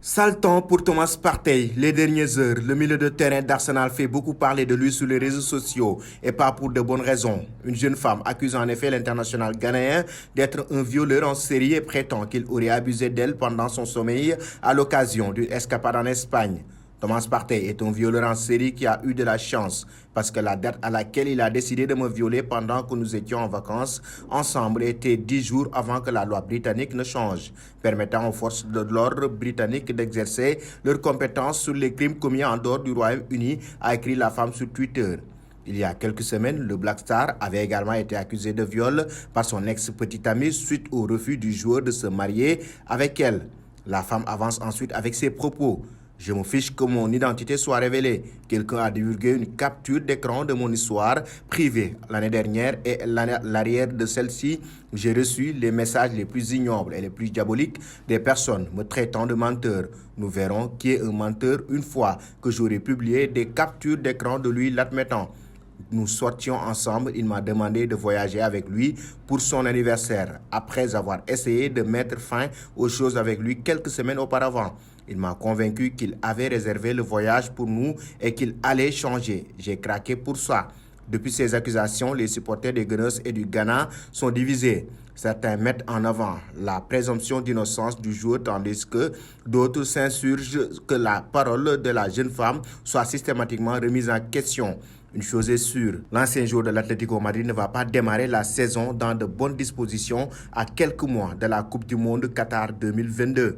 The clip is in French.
Sale temps pour Thomas Partey. Les dernières heures, le milieu de terrain d'Arsenal fait beaucoup parler de lui sur les réseaux sociaux et pas pour de bonnes raisons. Une jeune femme accuse en effet l'international ghanéen d'être un violeur en série et prétend qu'il aurait abusé d'elle pendant son sommeil à l'occasion d'une escapade en Espagne. Thomas Partey est un violeur en série qui a eu de la chance parce que la date à laquelle il a décidé de me violer pendant que nous étions en vacances ensemble était 10 jours avant que la loi britannique ne change, permettant aux forces de l'ordre britanniques d'exercer leurs compétences sur les crimes commis en dehors du Royaume-Uni, a écrit la femme sur Twitter. Il y a quelques semaines, le Black Star avait également été accusé de viol par son ex-petite amie suite au refus du joueur de se marier avec elle. La femme avance ensuite avec ses propos. Je me fiche que mon identité soit révélée. Quelqu'un a divulgué une capture d'écran de mon histoire privée l'année dernière et l'arrière de celle-ci, j'ai reçu les messages les plus ignobles et les plus diaboliques des personnes me traitant de menteur. Nous verrons qui est un menteur une fois que j'aurai publié des captures d'écran de lui l'admettant. Nous sortions ensemble, il m'a demandé de voyager avec lui pour son anniversaire, après avoir essayé de mettre fin aux choses avec lui quelques semaines auparavant. Il m'a convaincu qu'il avait réservé le voyage pour nous et qu'il allait changer. J'ai craqué pour ça. Depuis ces accusations, les supporters des Gunners et du Ghana sont divisés. Certains mettent en avant la présomption d'innocence du joueur tandis que d'autres s'insurgent que la parole de la jeune femme soit systématiquement remise en question. Une chose est sûre, l'ancien joueur de l'Atlético Madrid ne va pas démarrer la saison dans de bonnes dispositions à quelques mois de la Coupe du Monde Qatar 2022.